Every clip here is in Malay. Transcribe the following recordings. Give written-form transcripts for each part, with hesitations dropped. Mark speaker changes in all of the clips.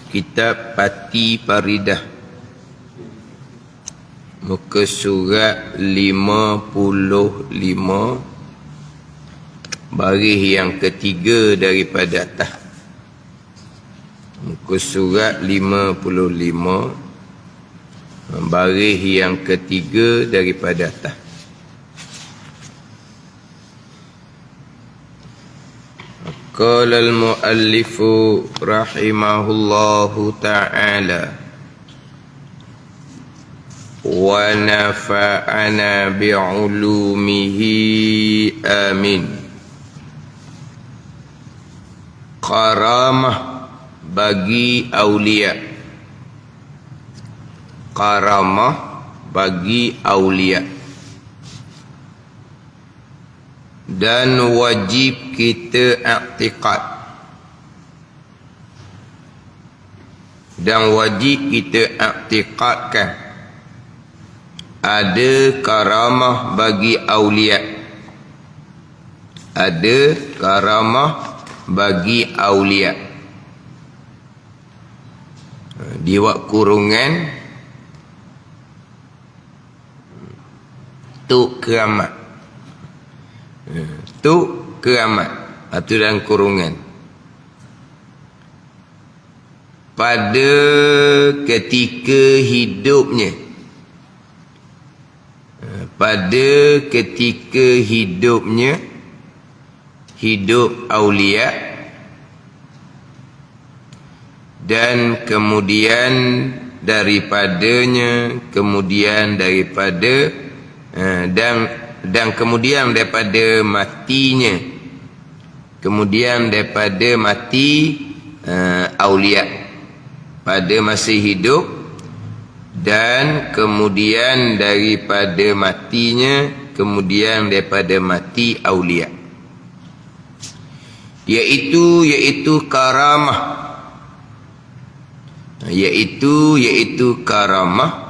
Speaker 1: Kitab Pati Paridah, muka surat 55, baris yang ketiga daripada atas. Muka surat 55, baris yang ketiga daripada atas. Qala al-muallifu rahimahullahu ta'ala wa nafa'ana bi'ulumihi amin. Karamah bagi aulia, karamah bagi aulia, dan wajib kita i'tiqad, dan wajib kita i'tiqadkan ada karamah bagi aulia, ada karamah bagi aulia. Di wak kurungan tu keramat, tu keramat, itu dalam kurungan. Pada ketika hidupnya, pada ketika hidupnya, hidup aulia, dan kemudian daripadanya, kemudian daripada dan kemudian daripada matinya, kemudian daripada mati aulia pada masa hidup, dan kemudian daripada matinya, kemudian daripada mati aulia, yaitu karamah, yaitu karamah,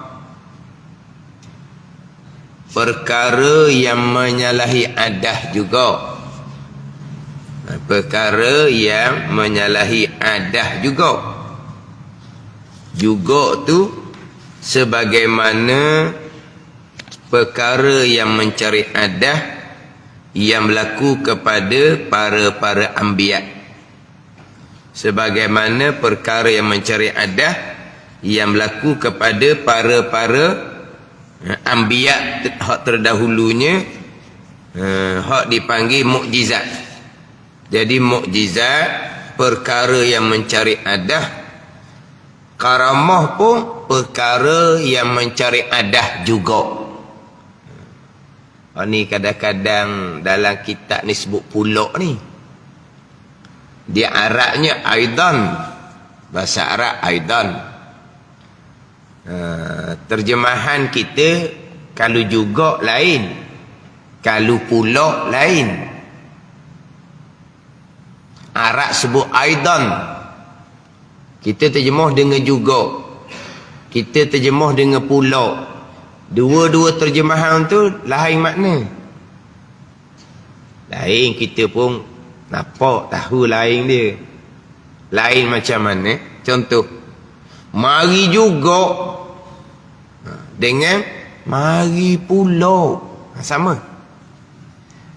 Speaker 1: perkara yang menyalahi adah juga, perkara yang menyalahi adah juga tu sebagaimana perkara yang mencari adah yang berlaku kepada para anbiya, sebagaimana perkara yang mencari adah yang berlaku kepada para anbiya hak terdahulunya, hak dipanggil mukjizat. Jadi mukjizat, perkara yang mencari adah. Karamah pun perkara yang mencari adah juga. Ni kadang-kadang dalam kitab ni sebut pulak ni, dia Arabnya aidan, bahasa Arab aidan. Terjemahan kita kalau juga lain, kalau pula lain. Arab sebut aidan, kita terjemah dengan juga, kita terjemah dengan pula. Dua-dua terjemahan tu lain makna, lain. Kita pun nampak tahu lain dia, lain macam mana. Contoh, mari juga dengan mari pula, sama.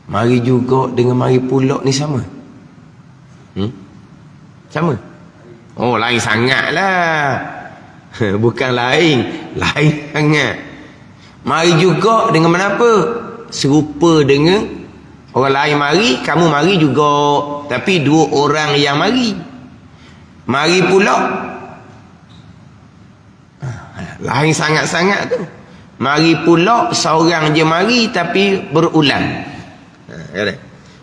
Speaker 1: Mari juga dengan mari pula ni sama, sama. Oh, lain sangat lah. Bukan lain, lain sangat. Mari juga dengan mana apa? Serupa dengan orang lain mari, kamu mari juga, tapi dua orang yang mari. Mari pula lain sangat-sangat tu. Mari pula seorang je mari tapi berulang.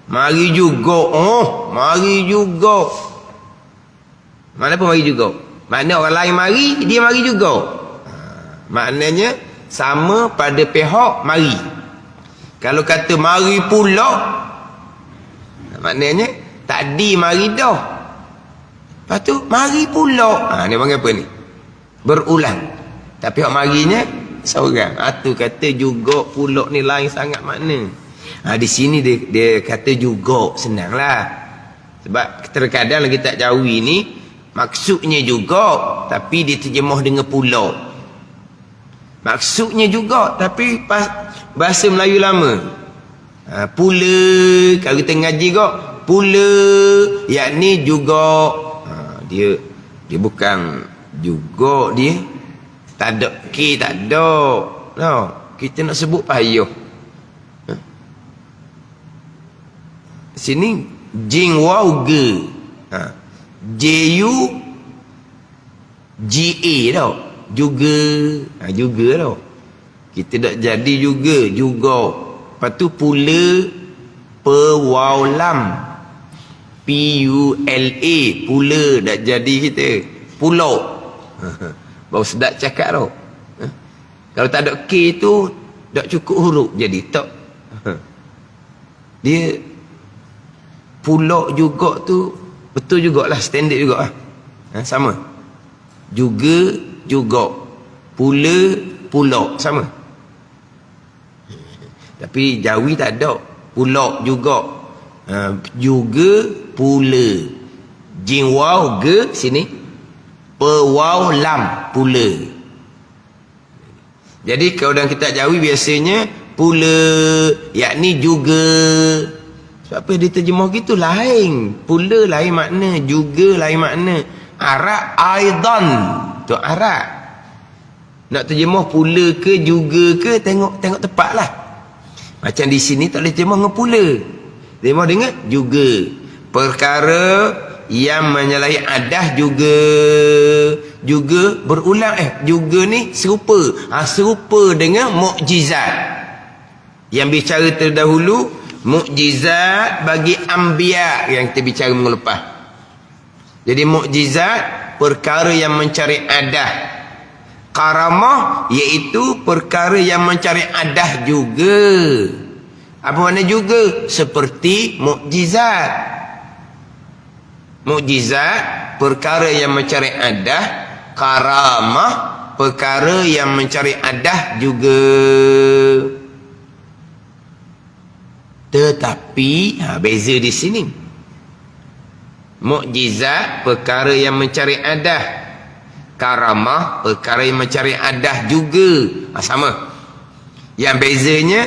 Speaker 1: Mari juga, oh, mari juga. Mana pun mari juga. Makna orang lain mari, dia mari juga. Maknanya sama pada pihak mari. Kalau kata mari pula, maknanya tadi mari dah, lepas tu mari pula. Ni panggil apa ni? Berulang. Tapi hak marinya seorang. Tu kata juga pula ni lain sangat makna. Di sini dia kata juga, senanglah. Sebab terkadang lagi tak jauh ni Maksudnya juga, tapi diterjemah dengan pulau. Maksudnya juga, tapi bahasa Melayu lama. Pula, kalau kita ngaji kok, pula, yakni juga. Dia bukan juga dia. Tak ada K, tak ada. No, kita nak sebut payah. Sini, jing wau ge. J-U G-A tau. Juga. Juga tau. Kita tak jadi juga. Lepas tu pula Pewaulam. P-U-L-A. Pula tak jadi kita. Pulau. Baru sedap cakap tau. Kalau tak ada K tu tak cukup huruf. Jadi tak. Dia pulau juga tu betul jugalah, standard juga lah. Sama. Juga, pula, pulau, sama. Tapi Jawi tak ada. Pulau juga. Juga, pula. Jing waw ge sini. Pewaw lam, pula. Jadi kalau dalam kitab Jawi biasanya pula, yakni juga. Sebab apa dia terjemah gitu lain. Pula lain makna, juga lain makna. Arab aidan. Tu Arab. Nak terjemah pula ke juga ke, tengok tepatlah. Macam di sini tak boleh terjemah dengan pula. Terjemah dengan juga. Perkara yang menyalahi adah juga berulang. Juga ni serupa. Serupa dengan mukjizat. Yang bicara terdahulu mukjizat bagi anbiya yang kita bicara minggu lepas. Jadi mukjizat perkara yang mencari adah. Karamah iaitu perkara yang mencari adah juga. Apa makna juga? Seperti mukjizat. Mukjizat perkara yang mencari adah. Karamah perkara yang mencari adah juga. Tetapi beza di sini. Mukjizat perkara yang mencari adah. Karamah perkara yang mencari adah juga. Sama. Yang bezanya,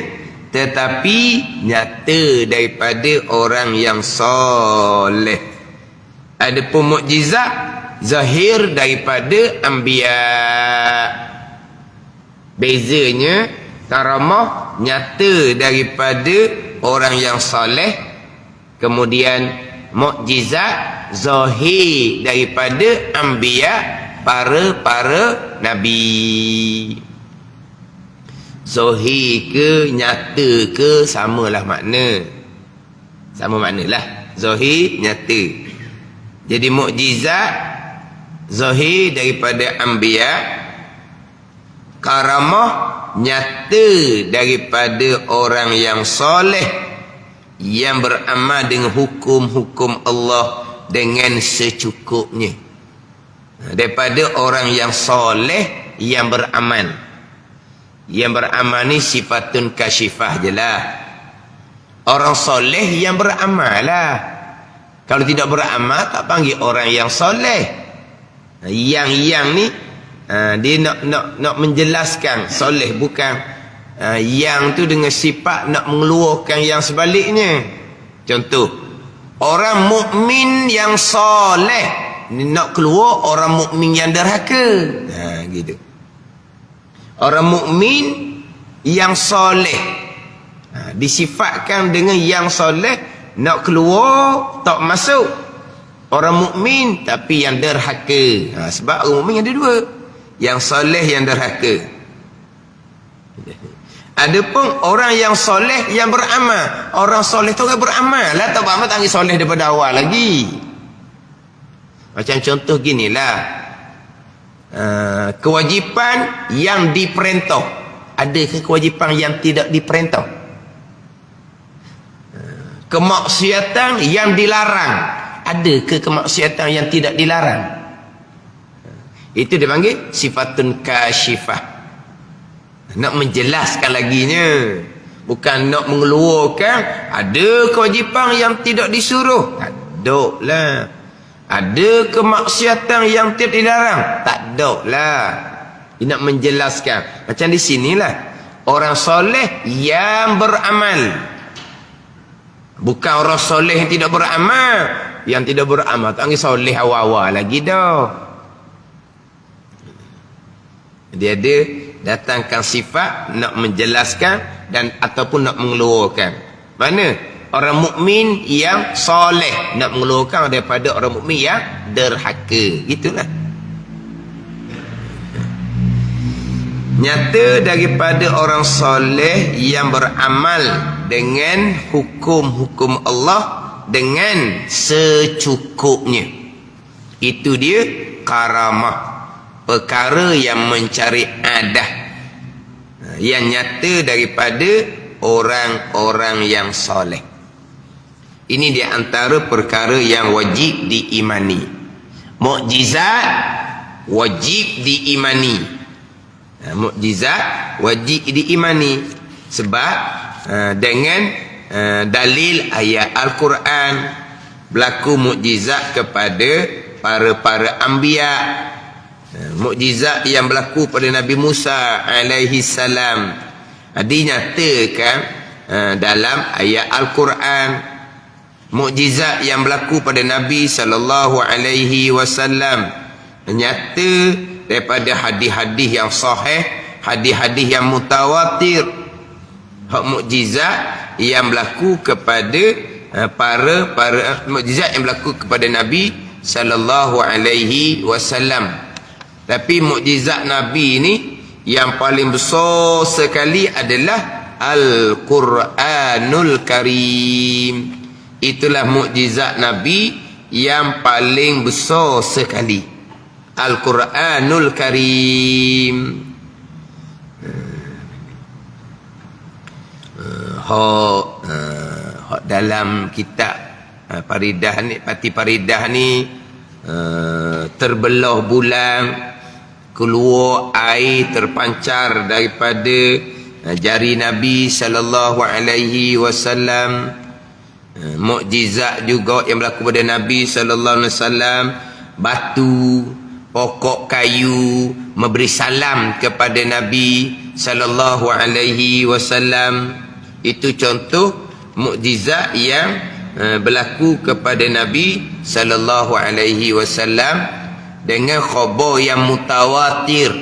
Speaker 1: tetapi nyata daripada orang yang soleh. Adapun mukjizat zahir daripada anbiya. Bezanya, karamah nyata daripada orang yang soleh, kemudian mukjizat zahir daripada anbiya, para nabi. Zahir ke nyata ke samalah makna. Sama maknalah. Zahir nyata. Jadi mukjizat zahir daripada anbiya, karamah nyata daripada orang yang soleh yang beramal dengan hukum-hukum Allah dengan secukupnya. Daripada orang yang soleh yang beramal. Yang beramal ni sifatun kasyifah je lah. Orang soleh yang beramal lah. Kalau tidak beramal tak panggil orang yang soleh. Yang ni dia nak menjelaskan soleh, bukan yang tu dengan sifat nak mengeluarkan yang sebaliknya. Contoh, orang mukmin yang soleh nak keluar orang mukmin yang derhaka. Gitu. Orang mukmin yang soleh disifatkan dengan yang soleh, nak keluar tak masuk orang mukmin tapi yang derhaka. Sebab orang mukmin ada dua, yang soleh, yang derhaka. Adapun orang yang soleh yang beramal. Orang soleh tu orang beramal lah, tak beramal tak soleh daripada awal lagi. Macam contoh ginilah, kewajipan yang diperintah. Adakah kewajipan yang tidak diperintah? Kemaksiatan yang dilarang. Adakah kemaksiatan yang tidak dilarang? Itu dipanggil sifatun kasyifah. Nak menjelaskan laginya, bukan nak mengeluarkan. Ada kewajipan yang tidak disuruh, ada lah. Ada kemaksiatan yang tidak dilarang? Tak ada lah. Dia nak menjelaskan. Macam di sinilah. Orang soleh yang beramal. Bukan orang soleh yang tidak beramal. Yang tidak beramal tak panggil soleh awal-awal lagi dah. Dia ada datangkan sifat nak menjelaskan dan ataupun nak mengeluarkan. Mana? Orang mukmin yang soleh nak mengeluarkan daripada orang mukmin yang derhaka. Gitulah. Nyata daripada orang soleh yang beramal dengan hukum-hukum Allah dengan secukupnya. Itu dia karamah. Perkara yang mencari adah. Yang nyata daripada orang-orang yang soleh. Ini di antara perkara yang wajib diimani. Mukjizat wajib diimani. Mukjizat wajib diimani. Sebab dengan dalil ayat Al-Quran berlaku mukjizat kepada para anbiya. Mukjizat yang berlaku pada Nabi Musa alaihi salam dinyatakan dalam ayat Al-Quran. Mukjizat yang berlaku pada Nabi sallallahu alaihi wasallam nyata daripada hadis-hadis yang sahih, hadis-hadis yang mutawatir. Hak mukjizat yang berlaku kepada para mukjizat yang berlaku kepada Nabi sallallahu alaihi wasallam. Tapi mukjizat Nabi ini yang paling besar sekali adalah Al-Quranul Karim. Itulah mukjizat Nabi yang paling besar sekali. Al-Quranul Karim. Hak dalam kitab Faridah ni, Pati Faridah ni, terbelah bulan, keluar air terpancar daripada jari Nabi sallallahu alaihi wasallam. Mukjizat juga yang berlaku pada Nabi sallallahu alaihi wasallam, batu, pokok kayu memberi salam kepada Nabi sallallahu alaihi wasallam. Itu contoh mukjizat yang berlaku kepada Nabi sallallahu alaihi wasallam dengan khabar yang mutawatir,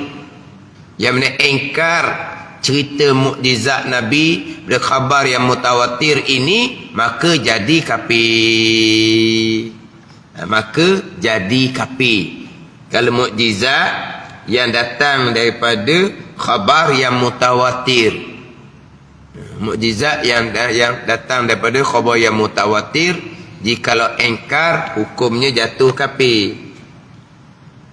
Speaker 1: yang mana engkar cerita mukjizat Nabi dengan khabar yang mutawatir ini, maka jadi kafir. Maka jadi kafir. Kalau mukjizat yang datang daripada khabar yang mutawatir, mukjizat yang datang daripada khabar yang mutawatir, jikalau engkar hukumnya jatuh kafir.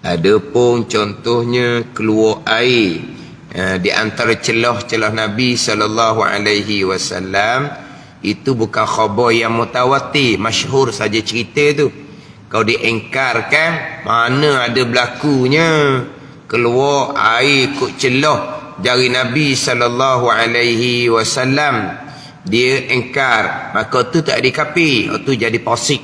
Speaker 1: Adapun contohnya keluar air di antara celah-celah Nabi sallallahu alaihi wasallam, itu bukan khabar yang mutawatir, masyhur saja cerita tu. Kau diengkarkan, mana ada berlakunya keluar air ikut celah jari Nabi sallallahu alaihi wasallam. Dia engkar, maka tu tak ada kafir, tu jadi fasik.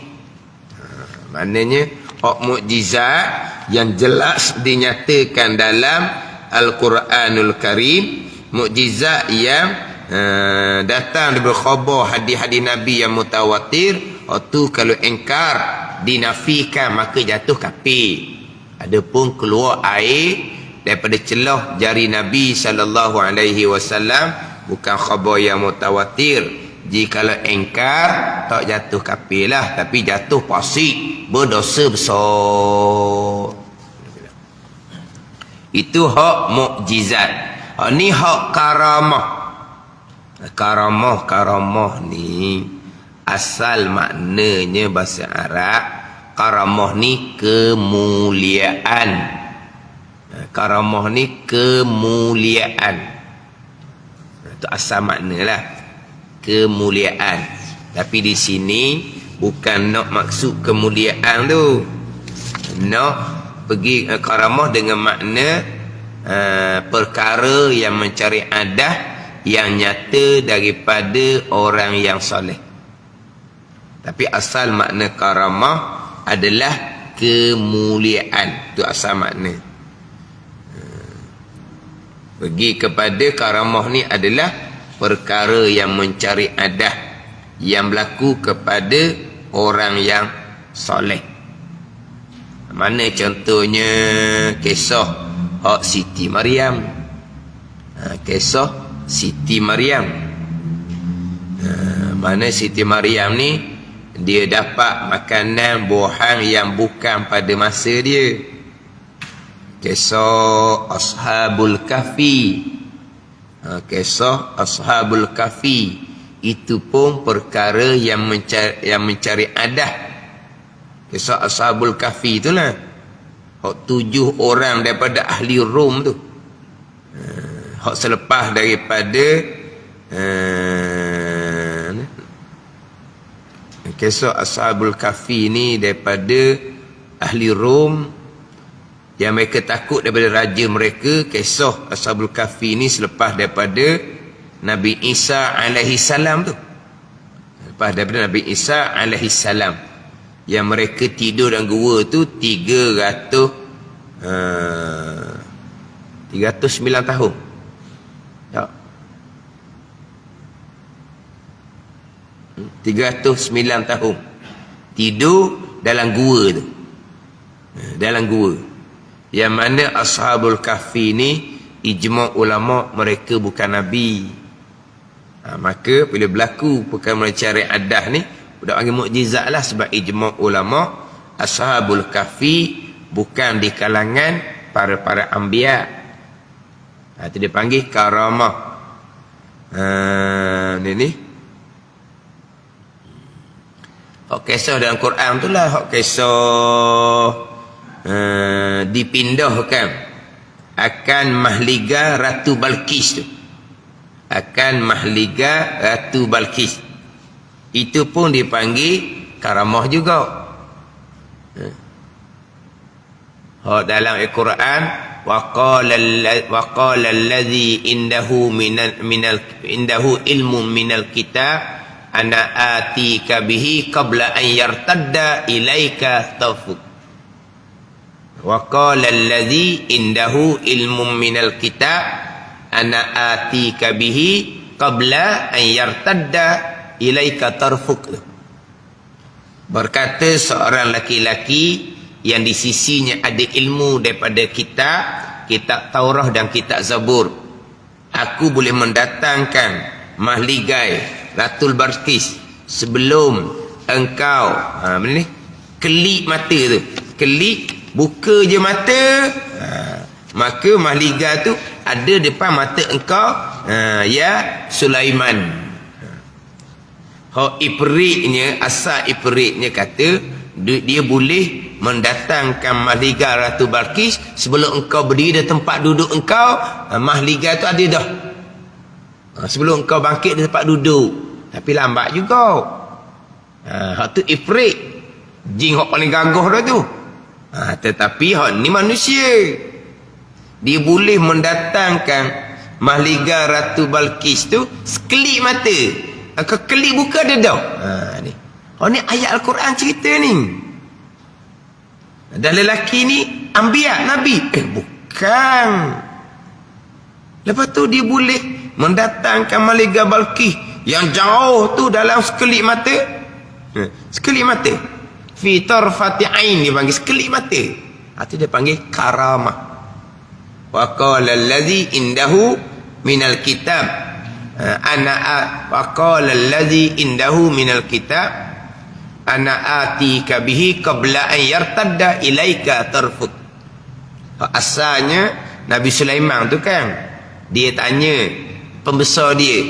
Speaker 1: Maknanya hak mukjizat yang jelas dinyatakan dalam Al-Quranul Karim, mukjizat yang datang daripada khabar hadis-hadis Nabi yang mutawatir, tu kalau engkar dinafikan maka jatuh kafir. Adapun keluar air daripada celah jari Nabi sallallahu alaihi wasallam bukan khabar yang mutawatir, jikalau engkar tak jatuh kafir lah, tapi jatuh fasik, berdosa besar. Itu hak mukjizat. Ni hak karamah. Karamah ni asal maknanya bahasa Arab, karamah ni kemuliaan. Karamah ni kemuliaan. Itu asal maknalah, kemuliaan. Tapi di sini bukan nak maksud kemuliaan tu. Nak pergi karamah dengan makna perkara yang mencari adah yang nyata daripada orang yang soleh. Tapi asal makna karamah adalah kemuliaan. Itu asal makna. Pergi kepada karamah ni adalah perkara yang mencari adah yang berlaku kepada orang yang soleh. Mana contohnya kisah Siti Maryam. Kisah Siti Maryam. Mana Siti Maryam ni dia dapat makanan buahan yang bukan pada masa dia. Kisah Ashabul Kahfi. Kisah Ashabul Kahfi itu pun perkara yang mencari adah. Kisah Ashabul Kahfi itulah 7 orang daripada ahli Rom tu. Hak selepas daripada kisah Ashabul Kahfi ni daripada ahli Rom yang mereka takut daripada raja mereka. Kisah Ashabul Kahfi ni selepas daripada Nabi Isa alaihi salam tu. Lepas daripada Nabi Isa alaihi salam yang mereka tidur dalam gua tu 309 tahun. Ya. 309 tahun tidur dalam gua tu. Dalam gua. Yang mana Ashabul Kahfi ni ijma' ulama mereka bukan nabi. Maka bila berlaku perkara mencari adah ni dah panggil mukjizat lah, sebab ijma' ulama Ashabul Kahfi bukan di kalangan para anbiya. Itu dia panggil karamah. Ni hak kisah dalam Quran tu lah, hak kisah dipindahkan akan mahliga Ratu Balqis tu. Akan mahliga Ratu Balqis. Itu pun dipanggil karamah juga. Dalam Al-Quran waqala allazi indahu ilmun minal kitab ana atika bihi qabla an yartadda ilaika tawfuk. Waqala allazi indahu ilmun minal kitab ana atika bihi qabla an yartadda ilaika tarfuk. Berkata seorang laki-laki yang di sisinya ada ilmu daripada kitab Taurah dan kitab Zabur, aku boleh mendatangkan mahligai Ratul Balqis sebelum engkau benda ni kelip mata tu, kelip buka je mata, maka mahliga tu ada depan mata engkau, ya Sulaiman. Ifritnya, asal ifritnya kata dia boleh mendatangkan mahliga Ratu Balqis sebelum engkau berdiri di tempat duduk engkau. Mahliga tu ada dah sebelum engkau bangkit di tempat duduk, tapi lambat juga. Hak tu ifrit, jin hak paling gagah dah tu. Tetapi hak ni manusia, dia boleh mendatangkan mahliga Ratu Balqis tu sekelip mata. Kelip buka dia dah. Ni. Ni ayat Al-Quran cerita ni. Dan lelaki ni anbiya, nabi. Bukan. Lepas tu dia boleh mendatangkan mahliga Balqis yang jauh tu dalam sekelip mata. Sekelip mata. Fi tarfati ain dia panggil sekelip mata. Itu dia panggil karamah. Wa qala allazi indahu minal kitab wa qala allazi indahu minal kitab ana atika bihi qabla an yartadda ilaika tarfuk. Asalnya Nabi Sulaiman tu kan, dia tanya pembesar dia,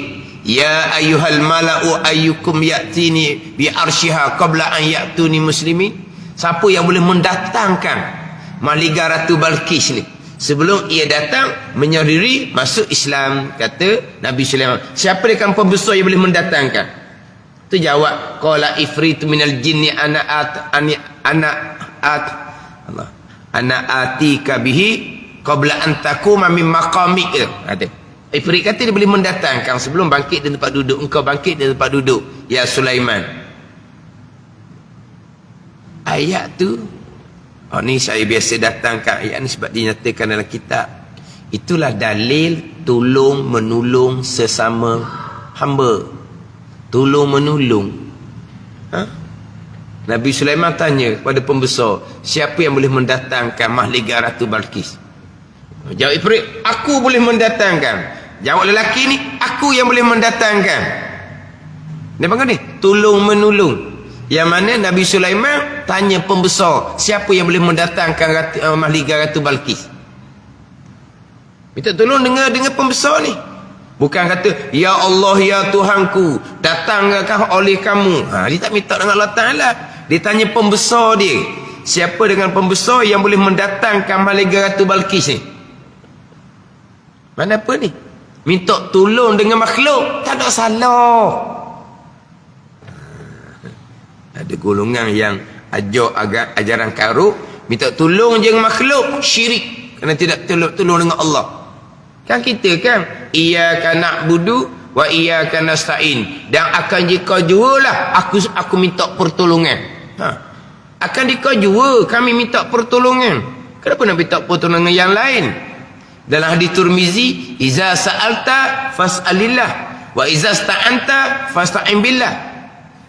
Speaker 1: ya ayyuhal mala'u ayyukum ya'tini bi arsyiha qabla an ya'tuni muslimin. Siapa yang boleh mendatangkan mahliga Ratu Balqis ni sebelum ia datang menyeriri masuk Islam? Kata Nabi Sulaiman. Siapa dia kan pembesar yang boleh mendatangkan? Tu jawab, qala ifritu minal jinni ana atika bihi qabla an taquma min maqamik. Kata ifrit, kata dia boleh mendatangkan sebelum bangkit dari tempat duduk engkau, bangkit dari tempat duduk ya Sulaiman. Ayat tu Ni saya biasa datangkan ayat ni sebab dinyatakan dalam kitab. Itulah dalil tolong menolong sesama hamba. Tolong menolong. Nabi Sulaiman tanya kepada pembesar, siapa yang boleh mendatangkan mahligai Ratu Balqis? Jawab Ifrit, aku boleh mendatangkan. Jawab lelaki ni, aku yang boleh mendatangkan. Dia panggil ni tolong menolong. Yang mana Nabi Sulaiman tanya pembesar, siapa yang boleh mendatangkan mahligai Ratu Balqis? Minta tolong dengan pembesar ni. Bukan kata, ya Allah, ya Tuhanku, datangkan oleh kamu. Dia tak minta dengan Allah Ta'ala. Dia tanya pembesar dia, siapa dengan pembesar yang boleh mendatangkan mahligai Ratu Balqis ni? Mana apa ni? Minta tolong dengan makhluk, tak ada salah. Ada golongan yang ajaran karuk, minta tolong je dengan makhluk, syirik. Kerana tidak tolong dengan Allah. Kan kita kan, iyyaka na'budu wa iyyaka nasta'in. Dan akan jika jualah aku minta pertolongan. Akan jika jua kami minta pertolongan. Kenapa nak minta pertolongan yang lain? Dalam hadis Tirmizi, iza sa'alta fas'alillah wa iza sta'anta fasta'in billah.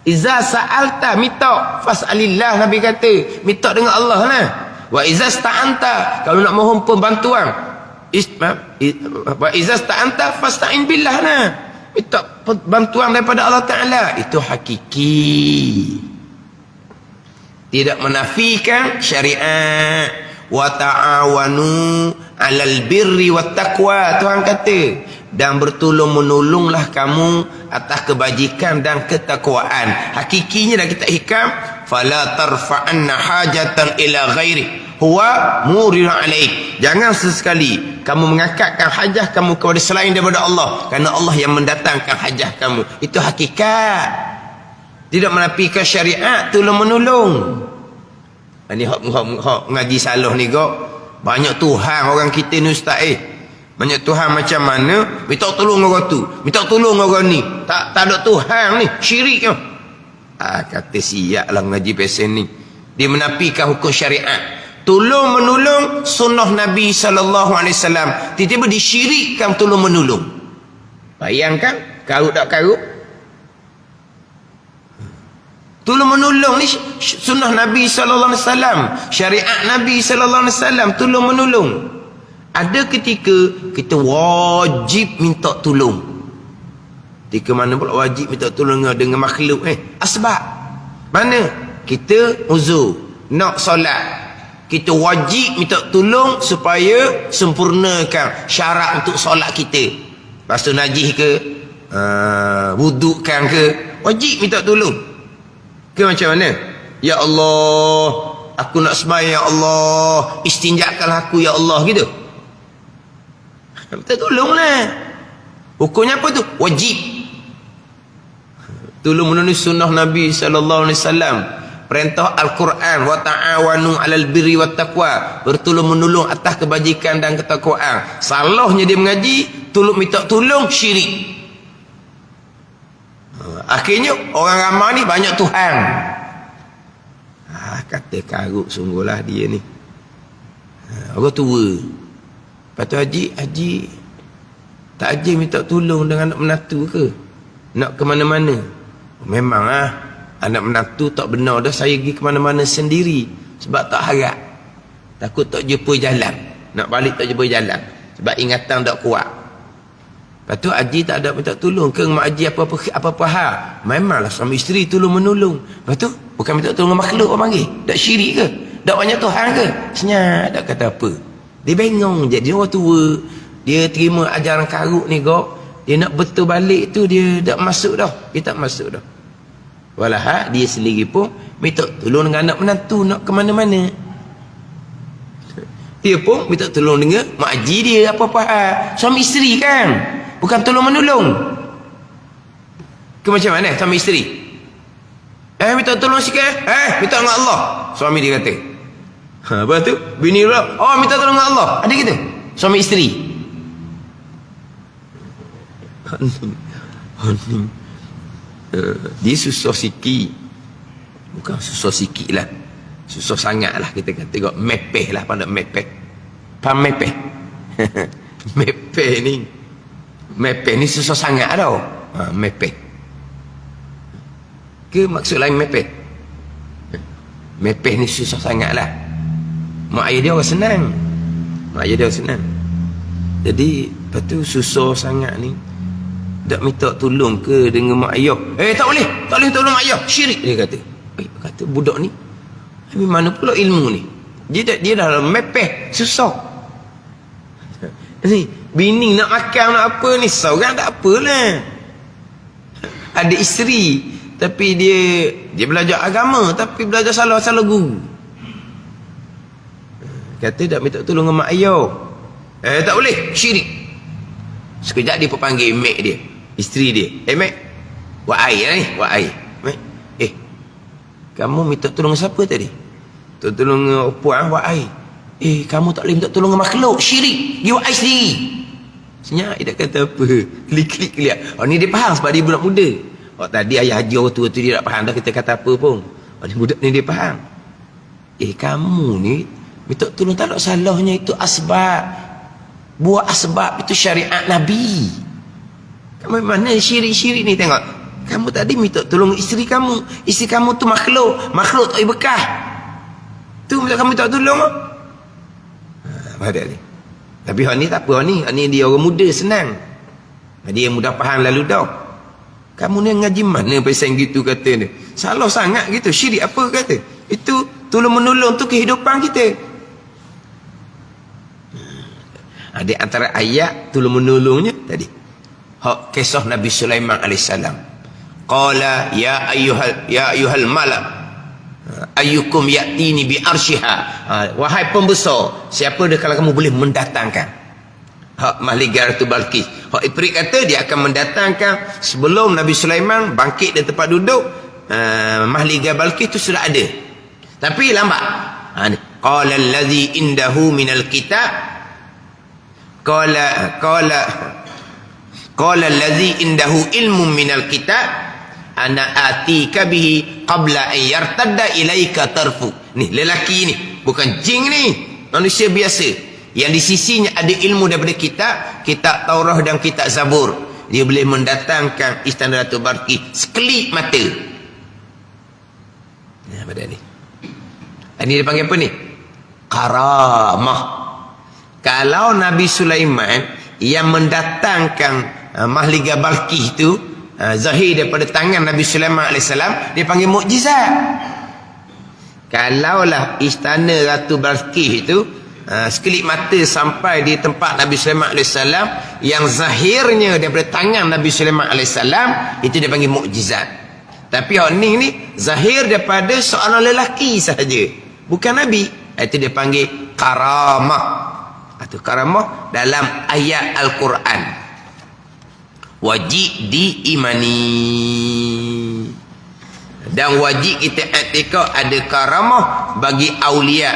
Speaker 1: Iza sa'alta, minta, fas'alillah, Nabi kata, minta dengan Allah lah. Wa iza sta'anta, kalau nak mohon pembantuan, wa iza sta'anta fasta'in billah lah, minta bantuan daripada Allah Ta'ala. Itu hakiki, tidak menafikan syariat. Wa ta'awanu 'alal birri wat taqwa, Tuhan kata, dan bertolong menolonglah kamu atas kebajikan dan ketakwaan. Hakikinya dah kita hikam, fala tarfa'anna hajatan ila ghairi huwa murir alaik. Jangan sesekali kamu mengangkatkan hajah kamu kepada selain daripada Allah, kerana Allah yang mendatangkan hajah kamu. Itu hakikat, tidak menafikan syariat tolong menolong. Ini hak ngaji salah ni kok. Banyak Tuhan orang kita ni ustaz. Banyak Tuhan macam mana? Minta tolong orang tu, minta tolong orang ni. Tak ada Tuhan ni, syirik ke? Kata siaplah ngaji pesen ni. Dia menafikan hukum syariat. Tolong menolong sunnah Nabi SAW. Tiba-tiba disyirikkan tolong menolong. Bayangkan, karut tak karut? Tolong menolong ni sunnah Nabi SAW, syariat Nabi SAW, tolong menolong. Ada ketika kita wajib minta tolong. Ketika mana pula wajib minta tolong dengan makhluk asbab. Mana? Kita uzur, nak solat, kita wajib minta tolong supaya sempurnakan syarat untuk solat kita. Basuh najis ke, wudukkan ke, wajib minta tolong. Ke macam mana? Ya Allah, aku nak sembahyang, ya Allah, istinjakkanlah aku, ya Allah, gitu. Minta tolonglah. Hukumnya apa tu? Wajib. Tolong menolong sunnah Nabi SAW. Perintah Al-Quran, wa ta'awanu 'alal birri wat taqwa, bertolong menolong atas kebajikan dan ketakwaan. Salahnya dia mengaji, tolong minta tolong, syirik. Akhirnya orang ramai ni banyak Tuhan. Kata karut sungguhlah dia ni. Orang tua. Lepas tu haji tak haji minta tolong dengan anak menantu ke? Nak ke mana-mana? Memang anak menantu tak benar dah, saya pergi ke mana-mana sendiri. Sebab tak harap, takut tak jumpa jalan. Nak balik tak jumpa jalan, sebab ingatan tak kuat. Lepas tu haji tak ada minta tolong ke mak haji apa-apa hal. Memanglah suami isteri tolong menolong. Lepas tu bukan minta tolong makhluk orang panggil. Tak syirik ke? Tak banyak Tuhan ke? Senyap tak kata apa. Dia bengong je. Dia orang tua, dia terima ajaran karut ni kok. Dia nak betul balik tu, dia tak masuk dah. Dia tak masuk dah. Walah dia sendiri pun minta tolong dengan anak menantu nak ke mana-mana. Dia pun minta tolong dengan mak haji dia apa-apa hal. Suami isteri kan, bukan tolong menolong. Ke macam mana suami isteri? Minta tolong sikit. Minta dengan Allah. Suami dia kata. Lepas tu bini pula, minta tolong dengan Allah. Ada kita suami isteri. Dia susah sikit. Bukan susah sikit lah. Susah sangat lah kita kata. Tengok mepeh lah, pandai mepeh. Faham mepeh? Mepeh ni susah sangat tau. Mepeh. Ke maksud lain mepeh? Mepeh ni susah sangat lah. Mak ayah dia orang senang. Mak ayah dia orang senang. Jadi lepas tu susah sangat ni. Tak minta tolong ke dengan mak ayah. Tak boleh tolong mak ayah. Syirik dia kata. Kata budak ni, habis mana pula ilmu ni? Dia dah mepeh, susah. Ni bini nak makan nak apa ni, seorang tak apalah. Ada isteri tapi dia belajar agama tapi belajar salah guru. Kata tak minta tolong dengan mak ayah. Tak boleh, syirik. Sekejap dia panggil mek dia, isteri dia. Mek, buat air ni, buat air. Mek, kamu minta tolong siapa tadi? Tolong puan buat air. Kamu tak boleh minta tolong dengan makhluk, syirik. Dia buat air sendiri. Senyap, dia tak kata apa. Klik lihat. Ni dia faham sebab dia budak muda. Tadi ayah haji orang tua tu dia tak faham dah kita kata apa pun. Ni budak ni dia faham. Kamu ni minta tolong tak ada salahnya, itu asbab. Buat asbab itu syariat Nabi. Kamu mana syirik-syirik ni, tengok. Kamu tadi minta tolong isteri kamu. Isteri kamu tu makhluk tak boleh bekah. Tu kamu minta tolong. Pada ni. Tapi hak ni tak apa, hak ni dia orang muda senang. Dia mudah faham lalu dah. Kamu ni ngaji mana pasal gitu kata ni. Salah sangat gitu. Syirik apa kata? Itu tolong menolong tu kehidupan kita. Ada antara ayat tolong menolongnya tadi. Hak kisah Nabi Sulaiman alaihissalam. Qala ya ayyuhal malak ayyukum ya'tini bi arsyiha. Wahai pembesar, siapa dia kalau kamu boleh mendatangkan hak Mahligai Ratu Balqis. Hak Ifrit kata dia akan mendatangkan sebelum Nabi Sulaiman bangkit dari tempat duduk. Mahligai Balqis tu sudah ada tapi lambat. Qala allazi indahu minal kitab qala allazi indahu ilmun minal kitab ana atika bihi qabla an yartadda ilaika tarfu. Ni lelaki ni bukan jin ni, manusia biasa yang di sisinya ada ilmu daripada kitab Taurah dan kitab Zabur. Dia boleh mendatangkan istana Ratu Balqis sekelip mata. Pada ni dia panggil apa ni? Karamah. Kalau Nabi Sulaiman yang mendatangkan Mahligai Balqis itu zahir daripada tangan Nabi Sulaiman AS, dia panggil mukjizat. Kalaulah istana Ratu Balqis itu sekelip mata sampai di tempat Nabi Sulaiman AS yang zahirnya daripada tangan Nabi Sulaiman AS, itu dia panggil mukjizat. Tapi hak ni zahir daripada seorang lelaki sahaja, bukan Nabi. Itu dia panggil karamah. Itu karamah dalam ayat Al-Quran. Wajib diimani. Dan wajib kita i'tikad ada karamah bagi aulia.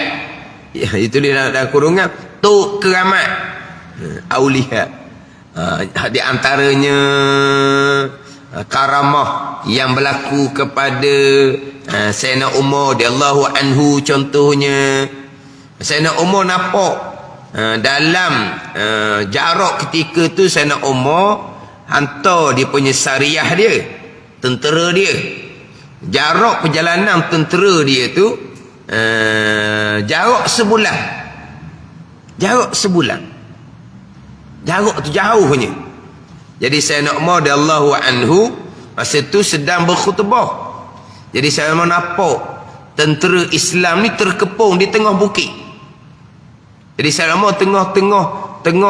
Speaker 1: Itu dia dalam kurungan tu keramat aulia. Di antaranya karamah yang berlaku kepada Sayyidina Umar radhiyallahu anhu. Contohnya Sayyidina Umar nampak dalam jarak ketika tu Sayyidina Umar hantar dia punya sariyah dia, tentera dia. Jarak perjalanan tentera dia tu jarak sebulan. Jarak tu jauhnya. Jadi Sayyidina Umar radhiyallahu anhu masa tu sedang berkhutbah. Jadi saya nampak tentera Islam ni terkepung di tengah bukit. Jadi saya nama tengah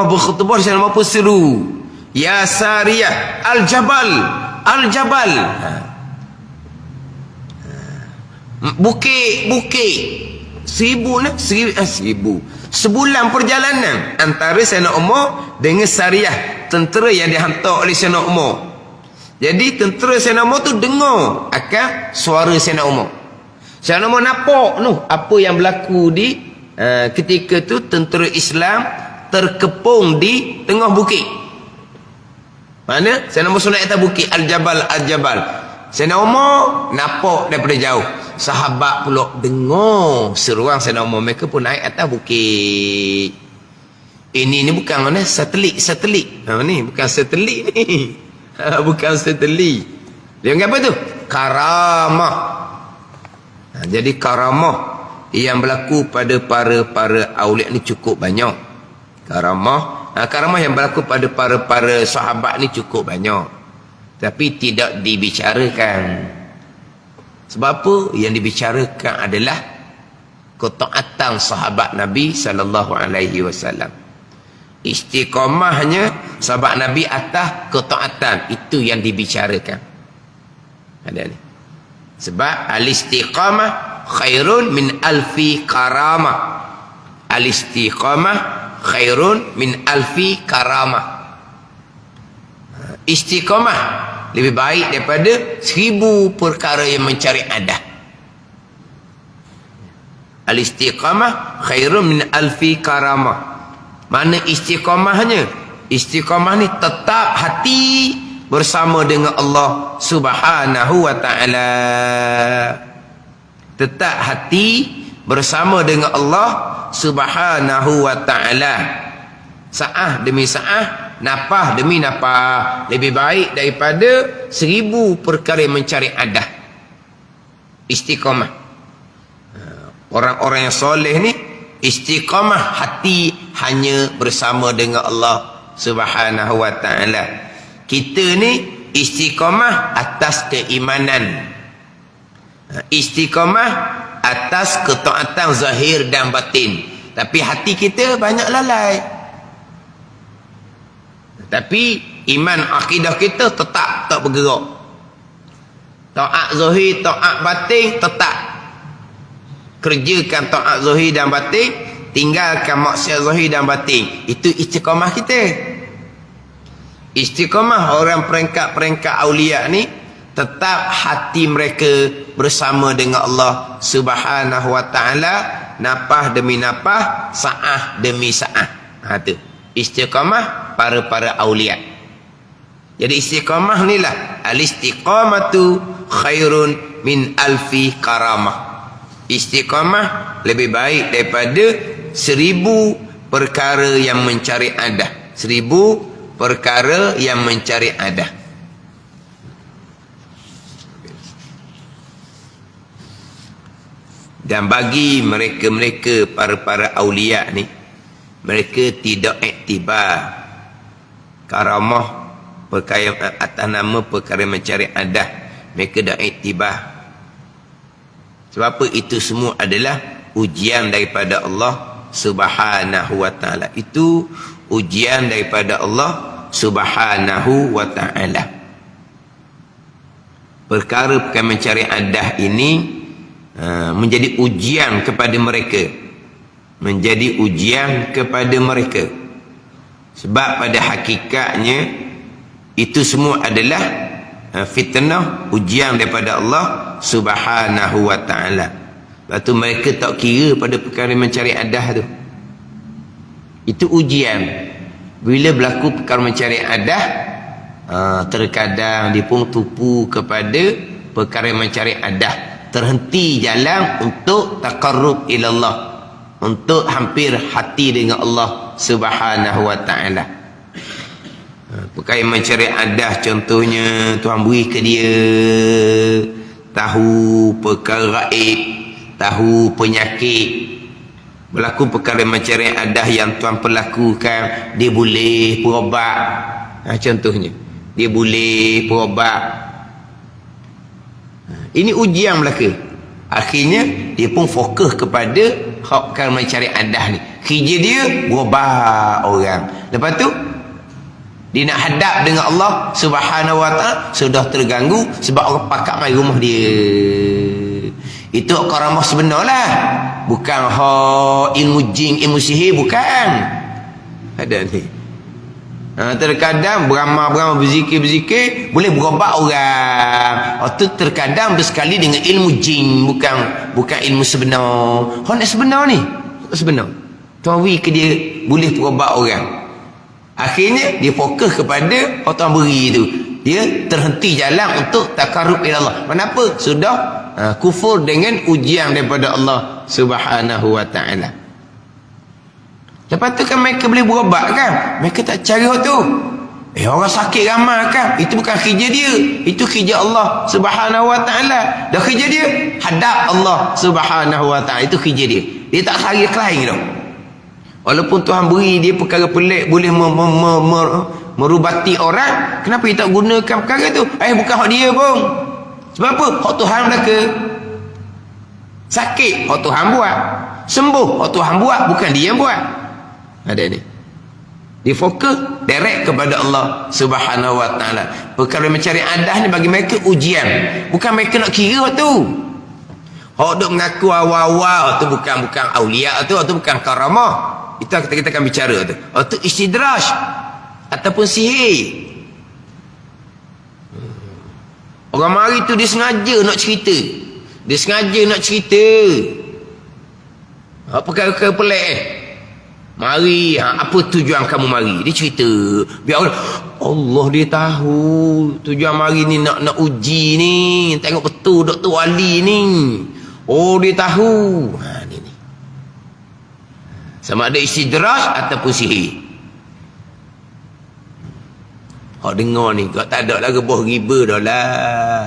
Speaker 1: berkhutbah, saya nama pun seru, ya Sariyah al-jabal, al-jabal. Bukit. Seribu. Sebulan perjalanan antara Sayyidina Umar dengan Sariyah, tentera yang dihantar oleh Sayyidina Umar. Jadi tentera Sayyidina Umar tu dengar akan suara Sayyidina Umar. Sayyidina Umar nampak apa yang berlaku di ketika tu tentera Islam terkepung di tengah bukit. Mana? Sayyidina Umar sunat atas bukit al-jabal, al-jabal. Sayyidina Umar nampak daripada jauh. sahabat pula dengar seruan Sayyidina Umar, mereka pun naik atas bukit. Ini bukan mana satelit. Ni bukan satelit ni. Bukan satelit. Dia apa tu? Karamah. Jadi karamah yang berlaku pada para aulia ni cukup banyak. Karamah yang berlaku pada para sahabat ni cukup banyak. Tapi tidak dibicarakan. Sebab apa? Yang dibicarakan adalah ketaatan sahabat Nabi sallallahu alaihi wasallam. Istiqamahnya sahabat Nabi atas ketaatan, itu yang dibicarakan. Ada ni. Sebab al-istiqamah khairun min alfi karamah. Al-istiqamah khairun min alfi karamah. Istiqamah lebih baik daripada 1000 perkara yang mencari adah. Al-istiqamah khairun min alfi karamah. Mana istiqamahnya? Istiqamah ni tetap hati bersama dengan Allah Subhanahu wa ta'ala. Tetap hati bersama dengan Allah Subhanahu wa ta'ala. Sa'ah demi sa'ah, napah demi napah, lebih baik daripada 1000 perkara yang mencari adah. Istiqamah. Orang-orang yang soleh ni istiqamah hati hanya bersama dengan Allah Subhanahu wa ta'ala. Kita ni istiqamah atas keimanan. Istiqamah atas ketaatan zahir dan batin. Tapi hati kita banyak lalai. Tapi iman akidah kita tetap tak bergerak. Taat zahir, taat batin tetap. Kerjakan taat zahir dan batin, tinggalkan maksiat zahir dan batin. Itu istiqamah kita. Istiqamah orang peringkat-peringkat aulia ni, tetap hati mereka bersama dengan Allah Subhanahu wa ta'ala, napah demi napah, sa'ah demi sa'ah. Tu istiqamah para aulia. Jadi istiqamah ni lah, al-istiqamatu khairun min alfi karamah. Istiqamah lebih baik daripada 1000 perkara yang mencari adah. 1000 perkara yang mencari adah. Dan bagi mereka-mereka para aulia ni, mereka tidak iktibar karamah perkara atas nama perkara mencari adah. Mereka dah iktibar. Sebab apa? Itu semua adalah ujian daripada Allah Subhanahu wa ta'ala. Itu ujian daripada Allah Subhanahu wa ta'ala. Perkara mencari adah ini menjadi ujian kepada mereka. Menjadi ujian kepada mereka. Sebab pada hakikatnya itu semua adalah fitnah, ujian daripada Allah Subhanahu wa ta'ala. Lepas tu mereka tak kira pada perkara mencari adah tu. Itu ujian. Bila berlaku perkara mencari adah, terkadang dia pun tupu kepada perkara mencari adah. Terhenti jalan untuk taqarrub ilallah, untuk hampir hati dengan Allah Subhanahu wa ta'ala. Perkara mencari adah, contohnya Tuhan beri ke dia tahu perkara gaib, tahu penyakit. Berlaku perkara mencari adah yang Tuhan perlakukan, dia boleh berubat. Contohnya dia boleh berubat. Ini ujian belaka. Akhirnya dia pun fokus kepada perkara mencari adah ni. Kerja dia berubat orang. Lepas tu dia nak hadap dengan Allah Subhanahu wa ta'ala, sudah terganggu sebab orang pakak mai rumah dia. Itu karamah sebenar lah. Bukan ilmu jin, ilmu sihir, bukan. Ada ni. Terkadang beramal berzikir boleh berobat orang. Itu terkadang bersekali dengan ilmu jin, bukan ilmu sebenar. Nak sebenar ni, sebenar. Tawi ke dia boleh berobat orang. Akhirnya dia fokus kepada orang beri tu. dia terhenti jalan untuk takarrub ila Allah. Kenapa? Sudah kufur dengan ujian daripada Allah Subhanahu wa taala. Lepas tu kan mereka boleh berobat kan? Mereka tak cari tu. Orang sakit ramai kan? Itu bukan kerja dia. Itu kerja Allah Subhanahu wa taala. Dah kerja dia hadap Allah Subhanahu wa taala. Itu kerja dia. Dia tak cari lain dah. Walaupun Tuhan beri dia perkara pelik, boleh merubati orang, kenapa dia tak gunakan perkara tu? Bukan hak dia pun. Sebab apa? Hak Tuhan belaka. Sakit, hak Tuhan buat. Sembuh, hak Tuhan buat, bukan dia yang buat. Ada ni. Dia fokus direct kepada Allah Subhanahu wa taala. Perkara mencari adah ni bagi mereka ujian. Bukan mereka nak kira tu. Hak duk mengaku awal-awal tu bukan aulia tu bukan karamah. Itu kita akan bicara tu. Itu istidraj ataupun sihir. Orang mari tu dia sengaja nak cerita. Dia sengaja nak cerita. Perkara-perkara pelik Mari, apa tujuan kamu mari? Dia cerita. Biar Allah dia tahu tujuan mari ni nak uji ni. Tengok betul Dr. Wali ni. Oh, dia tahu. Ni. Sama ada istidraj ataupun sihir. Kau dengar ni, kau tak ada lah rebah riba dah lah.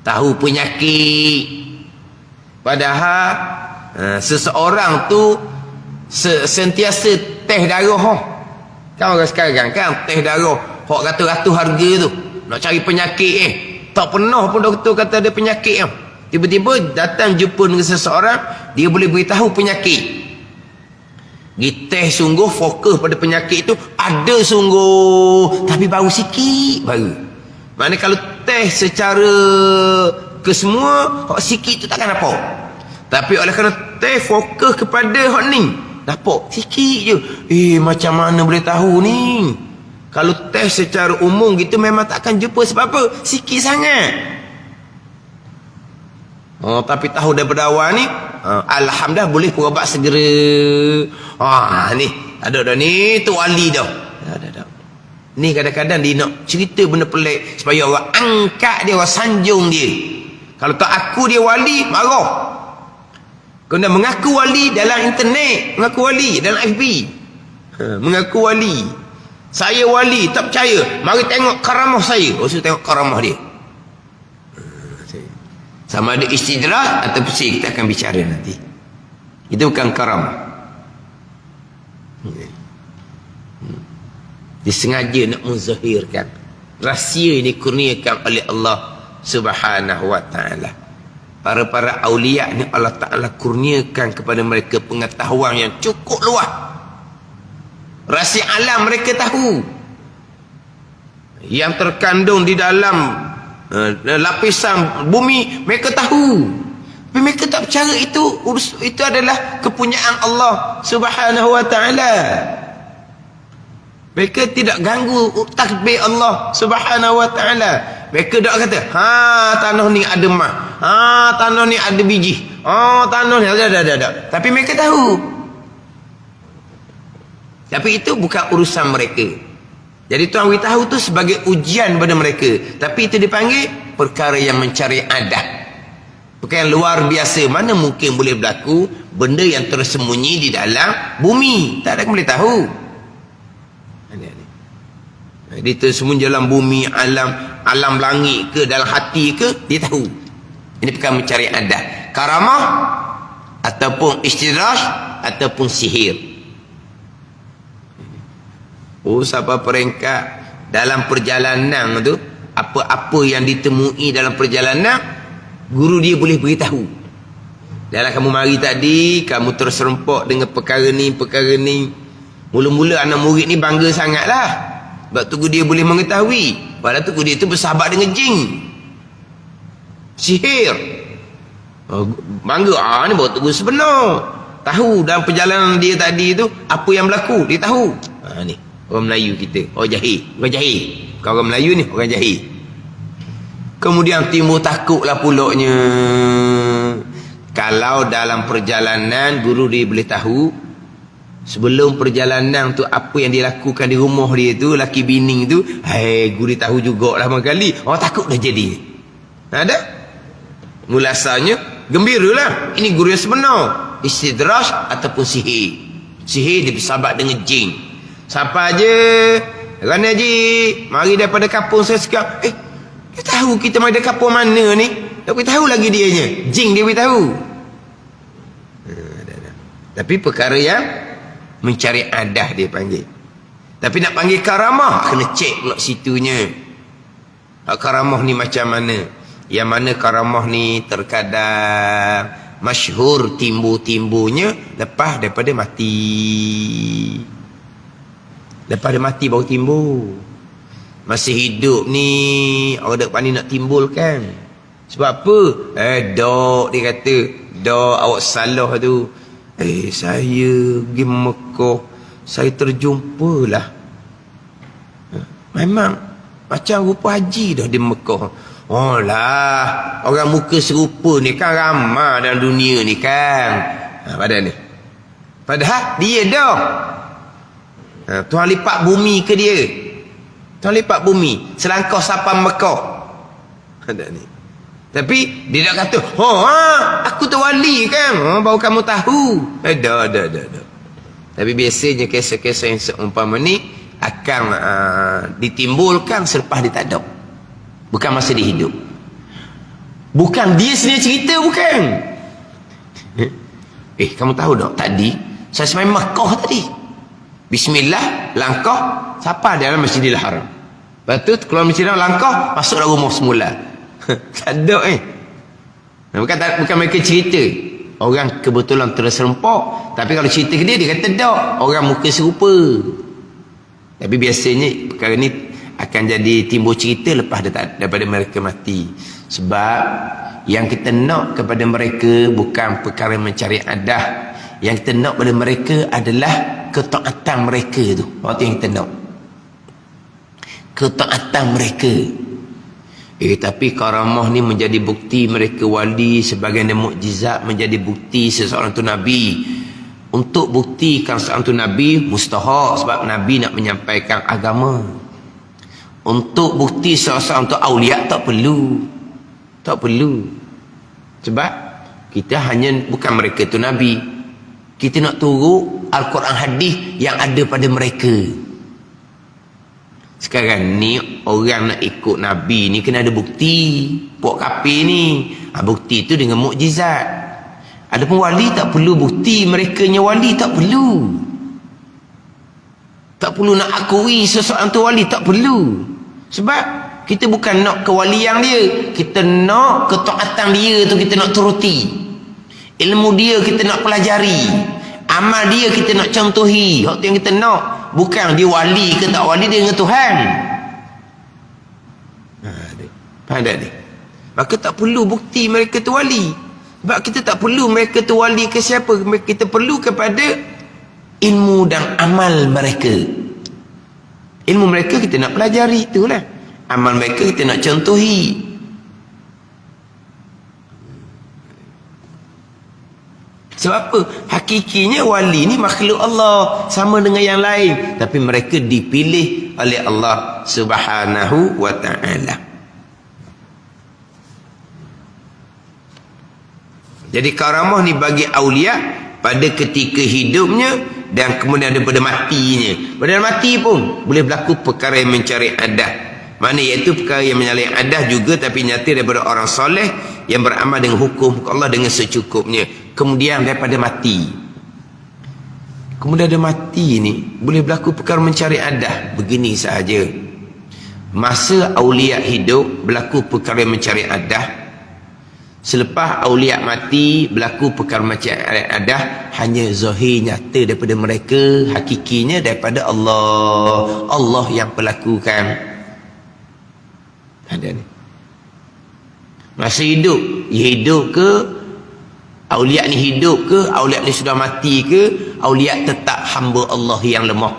Speaker 1: Tahu penyakit. Padahal seseorang tu sentiasa teh darah. Kan orang sekarang kan teh darah hok ratus-ratus harga tu. Nak cari penyakit tak pernah pun doktor kata ada penyakit tiba-tiba datang jumpa dengan seseorang, dia boleh beritahu penyakit. Di teh sungguh fokus pada penyakit itu ada sungguh, tapi baru sikit baru. Mana kalau teh secara kesemua hok sikit tu takkan apa. Tapi oleh kerana teh fokus kepada hok ni, dapat sikit je. Macam mana boleh tahu ni? Kalau teh secara umum gitu memang takkan jumpa. Sebab apa? Sikit sangat. Tapi tahu daripada awal ni, alhamdulillah boleh berobat segera. Ni ada dah ni tu wali dah. Dah. Ni kadang-kadang dia nak cerita benda pelik supaya orang angkat dia, orang sanjung dia. Kalau tak aku dia wali, marah. Kena mengaku wali dalam internet, mengaku wali dalam FB. Mengaku wali. Saya wali, tak percaya. Mari tengok karamah saya. Saya tengok karamah dia. Sama ada istidraj atau sihir, kita akan bicara nanti. Itu bukan karamah. Disengaja nak menzahirkan. Rahsia ini kurniakan oleh Allah Subhanahu wa taala. Para aulia ni Allah Ta'ala kurniakan kepada mereka pengetahuan yang cukup luas. Rahsia alam mereka tahu. Yang terkandung di dalam lapisan bumi mereka tahu. Tapi mereka tak percaya itu adalah kepunyaan Allah Subhanahu wa taala. Mereka tidak ganggu takbir Allah Subhanahu wa taala. Mereka tak kata, tanah ni ada mah. Tanah ni ada biji. Tanah ni ada. Tapi mereka tahu. Tapi itu bukan urusan mereka. Jadi Tuhan beritahu tu sebagai ujian pada mereka. Tapi itu dipanggil perkara yang mencari adat. Perkara yang luar biasa. Mana mungkin boleh berlaku benda yang tersembunyi di dalam bumi. Tak ada yang boleh tahu. Dia tersembunyi dalam bumi, alam langit ke, dalam hati ke, dia tahu. Ini perkara mencari adat. Karamah ataupun istidraj ataupun sihir. Sampai peringkat dalam perjalanan tu, apa-apa yang ditemui dalam perjalanan, guru dia boleh beritahu. Dalam kamu mari tadi, kamu terserempak dengan perkara ni. Mula-mula anak murid ni bangga sangatlah. Sebab tu dia boleh mengetahui. Padahal tu dia tu bersahabat dengan jin. Sihir. Bangga. Ni baru tu sebenar. Tahu dalam perjalanan dia tadi tu, apa yang berlaku. Dia tahu. Ni. Orang Melayu kita. Orang jahil. Bukan orang Melayu ni. Orang jahil. Kemudian timbul takutlah pulaknya. Kalau dalam perjalanan guru dia boleh tahu Sebelum perjalanan tu, apa yang dia lakukan di rumah dia tu, laki bini tu, guru tahu jugalah kali. Orang takut dah jadi. Ada? Mulasanya gembiralah. Ini guru yang sebenar. Istidraj ataupun sihir. Sihir dia bersahabat dengan jin. Siapa aja? Kerana Haji, mari daripada kampung saya sekarang. Dia tahu kita mari dari kampung mana ni? Tak beritahu lagi dianya. Jin dia beritahu. Tapi perkara yang mencari adah dia panggil. Tapi nak panggil karamah, kena cek pula situnya. Karamah ni macam mana? Yang mana karamah ni terkadang masyhur timbul-timbulnya lepas daripada mati. Lepas dia mati baru timbul. Masih hidup ni orang tak pandai nak timbulkan. Sebab apa? Dok dia kata, dok awak salah tu. Saya pergi Mekah, saya terjumpalah. Memang macam rupa haji dah di Mekah. Oh lah, orang muka serupa ni kan ramai dalam dunia ni kan. Padahal ni. Padahal dia dah. Tuhan lipat bumi ke dia? Tuhan lipat bumi. Selangkah sampai Mekah. Ada ni. Tapi dia nak kata, aku tu wali kan. Baru kamu tahu. Dah. Tapi biasanya kisah-kisah yang seumpama ni akan ditimbulkan selepas dia tak ada. Bukan masa dia hidup. Bukan dia sendiri cerita, bukan. Kamu tahu tak tadi saya semai Mekah tadi. Bismillah, langkah siapa dalam Masjidil Haram. Lepas tu keluar Masjidil Haram, langkah masuk dalam rumah semula. Tak ada bukan mereka cerita. Orang kebetulan terserempak. Tapi kalau cerita ke dia, dia kata tak. Orang muka serupa. Tapi biasanya perkara ni akan jadi timbul cerita lepas daripada mereka mati. Sebab yang kita nak kepada mereka bukan perkara mencari adah. Yang kita nak pada mereka adalah ketaatan mereka tu. Waktu yang kita nak, ketaatan mereka. Tapi karamah ni menjadi bukti mereka wali, sebagian mukjizat menjadi bukti seseorang tu Nabi. Untuk buktikan seseorang tu Nabi mustahak, sebab Nabi nak menyampaikan agama. Untuk bukti seseorang tu awliya tak perlu. Tak perlu. Sebab kita hanya, bukan mereka tu Nabi. Kita nak turut Al-Quran hadis yang ada pada mereka. Sekarang ni orang nak ikut Nabi ni kena ada bukti. Puak kafir ni bukti tu dengan mukjizat. Adapun wali tak perlu bukti. Merekanya wali tak perlu. Tak perlu nak akui seseorang tu wali, tak perlu. Sebab kita bukan nak kewalian dia, kita nak ketaatan dia tu kita nak turuti. Ilmu dia kita nak pelajari. Amal dia kita nak contohi. Hak tu yang kita nak. Bukan dia wali ke tak wali, dia dengan Tuhan. Faham tak ni? Maka tak perlu bukti mereka tu wali. Sebab kita tak perlu mereka tu wali ke siapa. Kita perlu kepada ilmu dan amal mereka. Ilmu mereka kita nak pelajari, itulah. Amal mereka kita nak contohi. Sebab apa? Hakikinya wali ni makhluk Allah, sama dengan yang lain, tapi mereka dipilih oleh Allah Subhanahu wa ta'ala. Jadi karamah ni bagi aulia pada ketika hidupnya dan kemudian daripada matinya. Pada mati pun boleh berlaku perkara yang mencari adah. Mana iaitu perkara yang menyalahi adah juga, tapi nyata daripada orang soleh yang beramal dengan hukum Allah dengan secukupnya. Kemudian daripada mati. Kemudian ada mati ni boleh berlaku perkara mencari adah. Begini sahaja. Masa aulia hidup berlaku perkara mencari adah. Selepas aulia mati berlaku perkara mencari adah. Hanya zahir nyata daripada mereka, hakikinya daripada Allah. Allah yang pelakukan. Ada ni. Masa hidup, hidup ke? Aulia ni hidup ke? Aulia ni sudah mati ke? Aulia tetap hamba Allah yang lemah.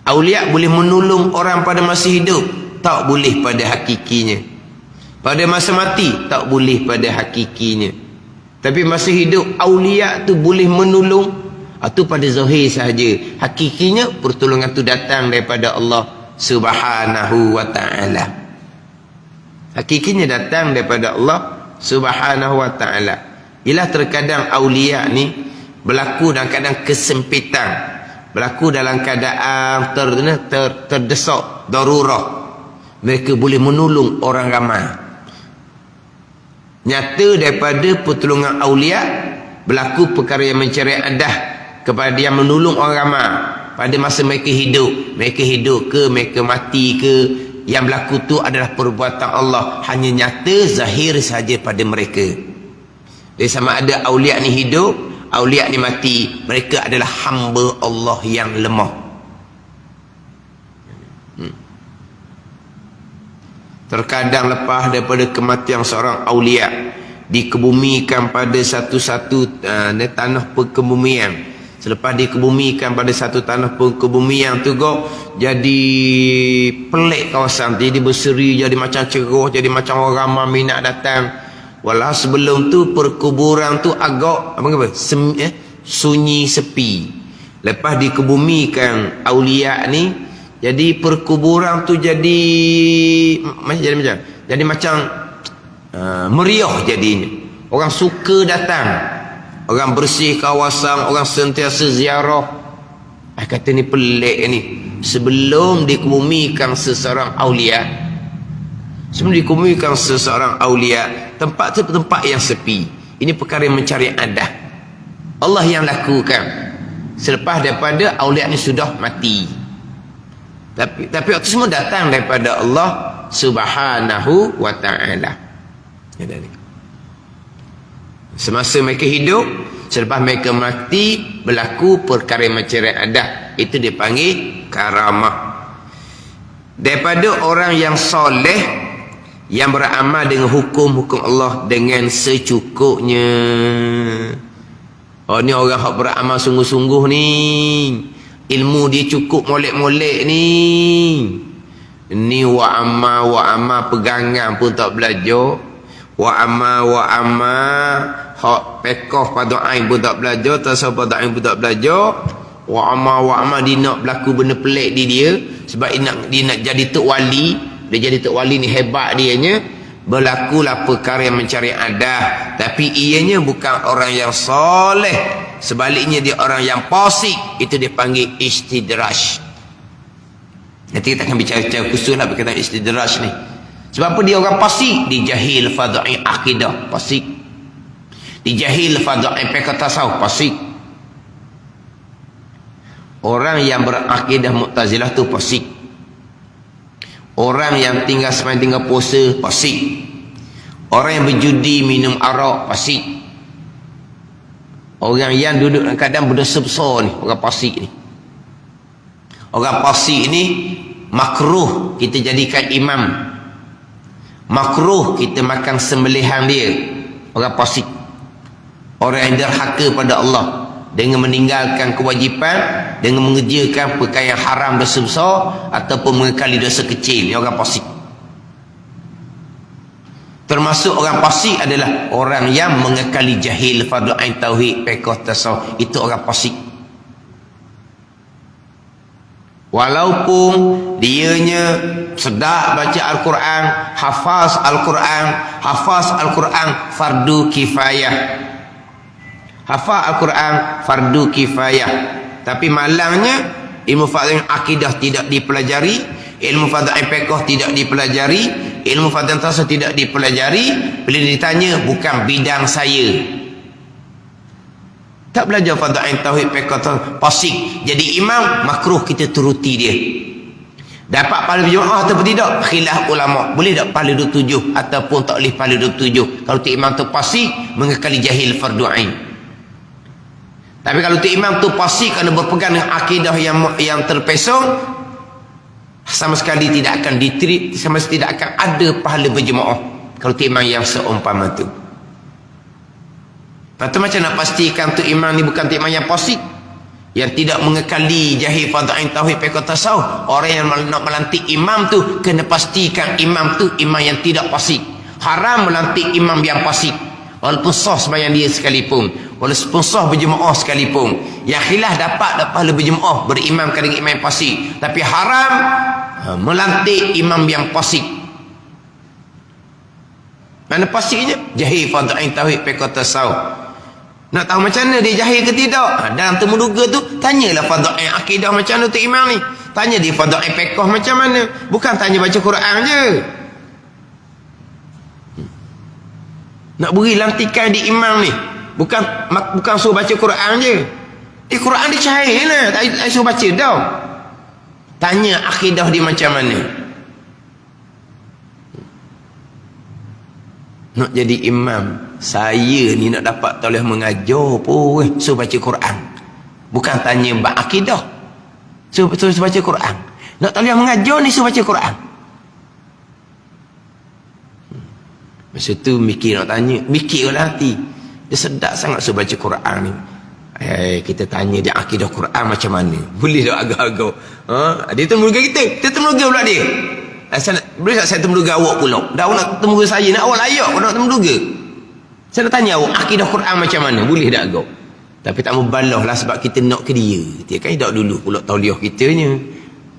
Speaker 1: Aulia boleh menolong orang pada masa hidup, tak boleh pada hakikinya. Pada masa mati, tak boleh pada hakikinya. Tapi masa hidup, aulia tu boleh menolong, Itu pada zahir sahaja. Hakikinya pertolongan tu datang daripada Allah Subhanahu wa ta'ala. Hakikinya datang daripada Allah Subhanahu wa ta'ala. Ialah terkadang awliya ni berlaku dalam keadaan kesempitan, berlaku dalam keadaan terdesak, darurah. Mereka boleh menolong orang ramai. Nyata daripada pertolongan awliya berlaku perkara yang mencari adah kepada yang menolong orang ramai pada masa mereka hidup. Mereka hidup ke, mereka mati ke, yang berlaku tu adalah perbuatan Allah, hanya nyata zahir saja pada mereka. Jadi sama ada awliya ni hidup, awliya ni mati, mereka adalah hamba Allah yang lemah. Terkadang lepas daripada kematian seorang awliya, dikebumikan pada satu-satu tanah perkebumian. Selepas dikebumikan pada satu tanah perkebumian tu jadi pelik kawasan, jadi berseri, jadi macam cerah, jadi macam orang ramai minat datang. Walau sebelum tu perkuburan tu agak sunyi sepi. Lepas dikebumikan awliya ni, jadi perkuburan tu jadi macam meriah jadinya. Orang suka datang, orang bersih kawasan, orang sentiasa ziarah. Kata ni pelik ni. Sebelum dikebumikan seseorang awliya, tempat tu tempat yang sepi. Ini perkara yang mencari adah, Allah yang lakukan selepas daripada awliya ni sudah mati. Tapi waktu semua datang daripada Allah Subhanahu wa ta'ala. Semasa mereka hidup, selepas mereka mati, berlaku perkara yang mencari adah. Itu dipanggil karamah. Daripada orang yang soleh, yang beramal dengan hukum-hukum Allah dengan secukupnya. Oh, ni orang yang beramal sungguh-sungguh ni. Ilmu dia cukup molek-molek ni. Ni wa'amah pegangan pun tak belajar. Wa'amah hak pekoh pada ain pun tak belajar. Tasawuf pada ain pun tak belajar. Wa'amah dia nak berlaku benda pelik di dia. Sebab dia nak jadi tok wali. Dia jadi tok wali ni hebat dianya. Berlakulah perkara yang mencari adah. Tapi ianya bukan orang yang soleh. Sebaliknya dia orang yang fasik. Itu dia panggil istidraj. Nanti kita akan bicara khusus lah berkaitan istidraj ni. Sebab apa dia orang fasik? Dia jahil fadha'i akidah, fasik. Dia jahil fadha'i fiqh tasawuf, fasik. Orang yang berakidah Mu'tazilah tu fasik. Orang yang tinggal sembahyang, tinggal puasa, fasik. Orang yang berjudi, minum arak, fasik. Orang yang duduk dalam keadaan berdosa besar ni, orang fasik ni. Orang fasik ni makruh kita jadikan imam. Makruh kita makan sembelihan dia. Orang fasik. Orang yang derhaka pada Allah dengan meninggalkan kewajipan, dengan mengerjakan perkara yang haram, dosa besar, ataupun mengekali dosa kecil. Ni orang fasik. Termasuk orang fasik adalah orang yang mengekali jahil fardu ain tauhid fiqh tasawuf. Itu orang fasik. Walaupun dianya sedap baca Al-Quran, hafaz Al-Quran fardu kifayah. Hafaz Al-Quran fardu kifayah. Tapi malangnya ilmu fardhu akidah tidak dipelajari, ilmu fardhu fiqh tidak dipelajari, ilmu fardhu tasawuf tidak dipelajari. Bila ditanya, bukan bidang saya. Tak belajar fardhu ain tauhid fiqh fasik. Jadi imam makruh kita turuti dia. Dapat pahala berjemaah ataupun tidak, khilaf ulama. Boleh tak pahala 27 ataupun tak boleh pahala 27 kalau tu imam tu fasik, mengekali jahil fardu ain. Tapi kalau tu imam tu fasik kerana berpegang dengan akidah yang terpesong, sama sekali tidak akan diterima, sama sekali tidak akan ada pahala berjemaah kalau tu imam yang seumpama tu. Lepas tu macam nak pastikan tu imam ni bukan tu imam yang fasik, yang tidak mengekali jahil fardhu ain tauhid fiqh tasawuf. Orang yang nak melantik imam tu kena pastikan imam tu imam yang tidak fasik. Haram melantik imam yang fasik. Walaupun sah sembahyang dia sekalipun, walaupun sah berjemaah sekalipun, yang khilaf dapat pahala berjemaah berimamkan dengan imam yang fasik, tapi haram melantik imam yang fasik. Mana fasiknya? Jahil fardhu ain tauhid fiqh tasawuf. Nak tahu macam mana dia jahil ke tidak? Dalam temuduga tu tanyalah fardhu ain akidah macam mana tu imam ni. Tanya dia fardhu ain fiqh macam mana. Bukan tanya baca Quran je. Nak beri lantikan di imam ni, bukan suruh baca Quran je. Quran dia cair lah, tak suruh baca dah. Tanya akidah dia macam mana. Nak jadi imam, saya ni nak dapat tauliah mengajar pun suruh baca Quran. Bukan tanya bab akidah, suruh baca Quran. Nak tauliah mengajar ni suruh baca Quran. Masa tu mikir nak tanya, mikirlah hati. Dia sedap sangat suruh baca Quran ni. Kita tanya dia akidah Quran macam mana. Boleh tak agak-agak? Dia temuduga kita temuduga pula dia. Boleh tak saya temuduga awak pula? Dah awak nak temuduga saya, nak awak layak awak nak temuduga. Saya nak tanya awak akidah Quran macam mana. Boleh tak agak? Tapi tak mau balah lah sebab kita nak ke dia. Dia kan dak dulu pula tauliah kitanya.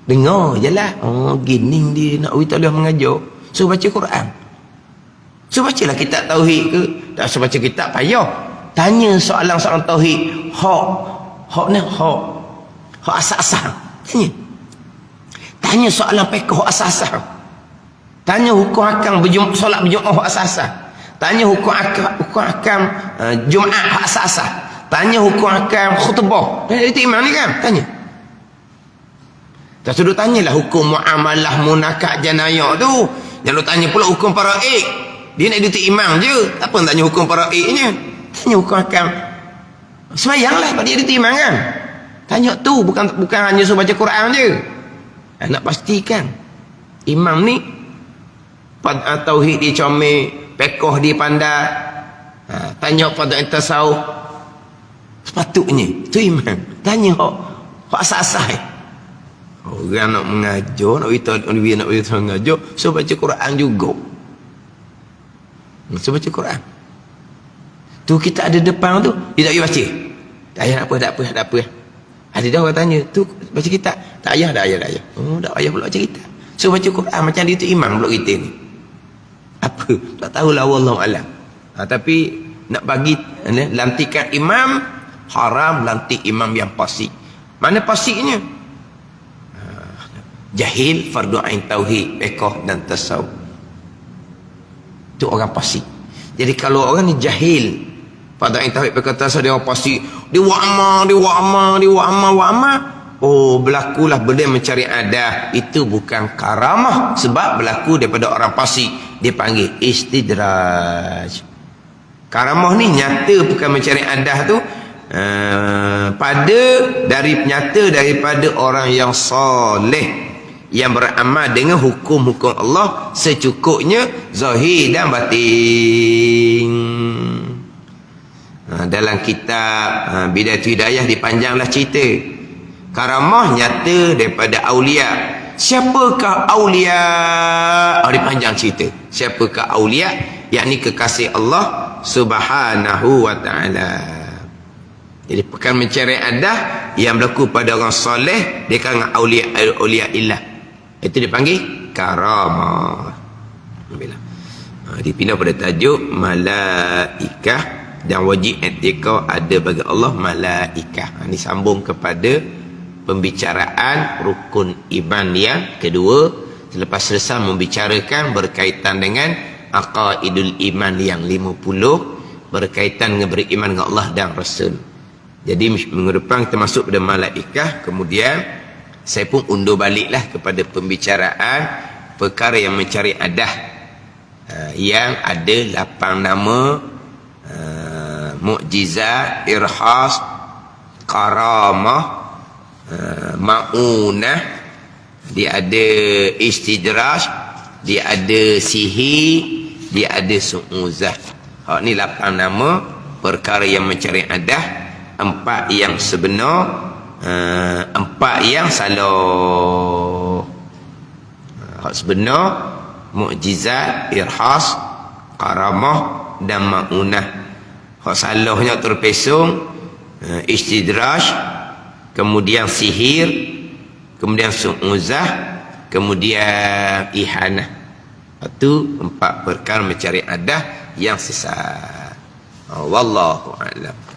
Speaker 1: Dengar je lah. Gini dia nak tauliah mengajar. Suruh baca Quran. So bacalah kitab tauhid ke, tak usah baca kitab payah. Tanya soalan-soalan tauhid, hak asas-asas. Tanya soalan fiqh hak asas-asas. Tanya hukum akam solat berjemaah hak asas-asas. Tanya hukum akam Jumaat hak asas-asas. Tanya hukum akam khutbah. Itu imam ni kan? Tanya. Tak sudah tanyalah hukum muamalah munakat janayah tu. Jangan tanya pula hukum faraid. Dia nak duduk imam je. Apa nak tanya hukum faraidnya? Tanya hukum akam. Semayanglah pada dia duduk imam kan? Tanya tu, bukan hanya suruh baca Quran je. Nak pastikan imam ni tauhid dia comel, fiqh dia pandai. Tanya pada tasawuf. Sepatutnya tu imam. Tanya hak asas-asas. Orang nak mengajar, nak mengajar, suruh baca Quran juga. So baca Quran tu kita ada depan tu, dia tak payah baca. Tak apa. Ada dah orang tanya tu baca kitab, tak payah. Tak payah pula baca kitab. So baca Quran macam dia tu imam pula kita ni. Apa tak tahulah, wallahu alam. Tapi nak bagi lantikan imam, haram lantik imam yang fasik. Mana fasiknya? Jahil fardhu ain tauhid fiqh dan tasawuf. Itu orang fasik. Jadi kalau orang ni jahil pada yang tauhid berkata dia orang fasik, dia wa'ama, berlakulah benda mencari adah. Itu bukan karamah sebab berlaku daripada orang fasik. Dia panggil istidraj. Karamah ni nyata bukan mencari adah tu, nyata daripada orang yang soleh, yang beramal dengan hukum-hukum Allah secukupnya zahir dan batin. Dalam kitab Bidayatul Hidayah dipanjanglah cerita karamah nyata daripada aulia. Siapakah aulia? Dipanjang cerita. Siapakah aulia? Yakni kekasih Allah Subhanahu wa ta'ala. Jadi bukan mencari adah yang berlaku pada orang soleh, dia kalangan aulia illah. Itu dipanggil karamah. Dipindah pada tajuk malaikah, dan wajib etika ada bagi Allah malaikah. Ini sambung kepada pembicaraan rukun iman yang kedua. Selepas selesai membicarakan berkaitan dengan aqaidul iman yang 50, berkaitan dengan beriman dengan Allah dan Rasul. Jadi minggu depan kita masuk pada malaikah. Kemudian saya pun undur baliklah kepada pembicaraan perkara yang mencari adah, yang ada 8 nama, mukjizat, irhas, karamah, ma'unah, dia ada istidraj, dia ada sihir, dia ada su'uzah. Ni 8 nama perkara yang mencari adah, 4 yang sebenar, 4 yang salah. Hak sebenar mukjizat, irhas, karamah,
Speaker 2: dan ma'unah. Hak salahnya terpesong, istidraj, kemudian sihir, kemudian su'uzah, kemudian ihanah. Itu 4 perkara mencari adah yang sesat. Wallahu a'lam.